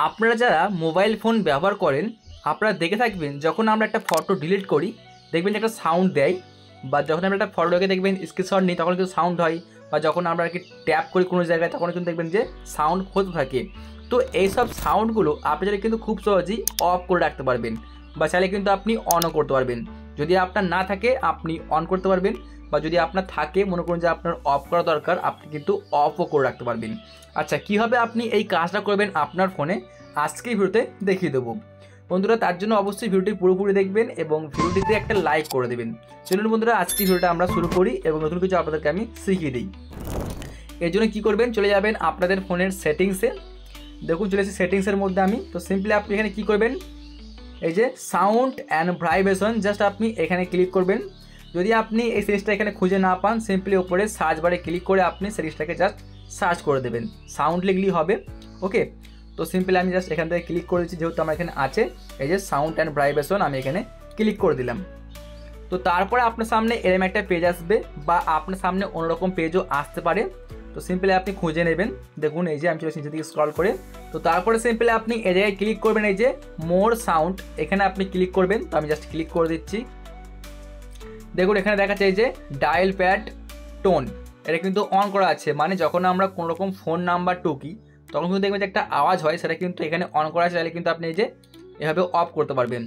আপনারা যারা mobile phone ব্যবহার করেন আপনারা দেখে থাকবেন যখন আমরা একটা ফটো ডিলিট করি দেখবেন একটা সাউন্ড দেয়, বা যখন আমরা একটা ফটোকে দেখবেন স্ক্রিনশট নিই তখন কিন্তু সাউন্ড হয়, বা যখন আমরা আর কি ট্যাপ করি কোনো জায়গায় তখন কিন্তু দেখবেন যে সাউন্ড হতে থাকে। তো এইসব সাউন্ডগুলো আপনি চাইলে কিন্তু খুব সহজেই অফ করে রাখতে পারবেন, বা চাইলে কিন্তু আপনি অনও করতে পারবেন। যদি আপনার না থাকে আপনি অন করতে পারবেন, বা যদি আপনার থাকে মনে করুন যে আপনার অফ করা দরকার আপনি কিন্তু অফও করে রাখতে পারবেন। আচ্ছা, কীভাবে আপনি এই কাজটা করবেন আপনার ফোনে আজকের ভিডিওতে দেখিয়ে দেবো বন্ধুরা। তার জন্য অবশ্যই ভিডিওটি পুরোপুরি দেখবেন এবং ভিডিওটিতে একটা লাইক করে দেবেন। চলুন বন্ধুরা আজকের ভিডিওটা আমরা শুরু করি এবং নতুন কিছু আপনাদেরকে আমি শিখিয়ে দিই। এর জন্য কী করবেন, চলে যাবেন আপনাদের ফোনের সেটিংসে। দেখুন চলে এসেছে সেটিংসের মধ্যে আমি। তো সিম্পলি আপনি এখানে কী করবেন, এই যে সাউন্ড অ্যান্ড ভাইব্রেশন, জাস্ট আপনি এখানে ক্লিক করবেন। যদি আপনি এই সিরিজটা এখানে খুঁজে না পান সিম্পলি উপরে সার্চ বারে ক্লিক করে আপনি সিরিজটাকে জাস্ট সার্চ করে দেবেন, সাউন্ড লিখলেই হবে। ওকে, তো সিম্পলি আমি জাস্ট এখান থেকে ক্লিক করেছি, যেহেতু আমার এখানে আছে এই যে সাউন্ড অ্যান্ড ভাইব্রেশন, আমি এখানে ক্লিক করে দিলাম। তো তারপরে আপনার সামনে এরকম একটা পেজ আসবে, বা আপনার সামনে অন্যরকম পেজও আসতে পারে। তো সিম্পলি আপনি খুঁজে নেবেন। দেখুন এই যে আমি চলে নিচে দিকে স্ক্রল করে, তো তারপরে সিম্পলি আপনি এই জায়গায় ক্লিক করবেন, এই যে মোর সাউন্ড এখানে আপনি ক্লিক করবেন। তো আমি জাস্ট ক্লিক করে দিচ্ছি। দেখুন এখানে দেখাচ্ছে এই যে ডায়াল প্যাড টোন, এটা কিন্তু অন করা আছে, মানে যখন আমরা কোনো রকম ফোন নাম্বার টুকি তখন কিন্তু দেখবেন যে একটা আওয়াজ হয়, সেটা কিন্তু এখানে অন করা আছে। তাহলে কিন্তু আপনি এই যে এভাবে অফ করতে পারবেন।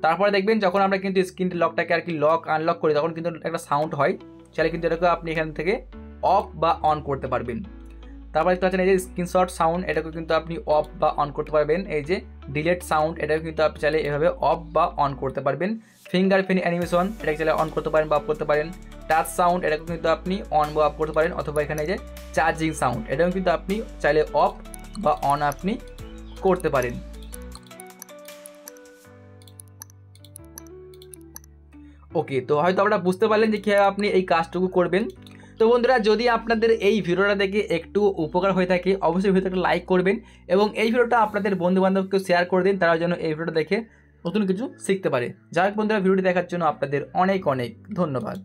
তারপরে দেখবেন যখন আমরা কিন্তু স্ক্রিন লকটাকে আর কি লক আনলক করি তখন কিন্তু একটা সাউন্ড হয়, তাহলে কিন্তু এটাকে আপনি এখান থেকে অফ বা অন করতে পারবেন। তারপরে দেখতে পাচ্ছেন এই যে স্ক্রিনশট সাউন্ড, এটাকে কিন্তু আপনি অফ বা অন করতে পারবেন। এই যে ডিলেট সাউন্ড, এটাকে কিন্তু আপনি চাইলে এভাবে অফ বা অন করতে পারবেন। ফিঙ্গারপ্রিন্ট অ্যানিমেশন, এটাকে চাইলে অন করতে পারেন বা অফ করতে পারেন। টাচ সাউন্ড, এটাকে কিন্তু আপনি অন বা অফ করতে পারেন, অথবা এখানে যে চার্জিং সাউন্ড, এটাও কিন্তু আপনি চাইলে অফ বা অন আপনি করতে পারেন। ওকে, তো হয়তো আপনারা বুঝতে পারলেন যে কীভাবে আপনি এই কাজটুকু করবেন। তো বন্ধুরা যদি আপনাদের এই ভিডিওটা দেখে একটু উপকার হয়ে থাকে অবশ্যই ভিডিওটা লাইক করবেন এবং এই ভিডিওটা আপনাদের বন্ধুবান্ধবকে শেয়ার করে দিন, তারা যেন এই ভিডিওটা দেখে নতুন কিছু শিখতে পারে। যাই হোক বন্ধুরা, ভিডিওটি দেখার জন্য আপনাদের অনেক অনেক ধন্যবাদ।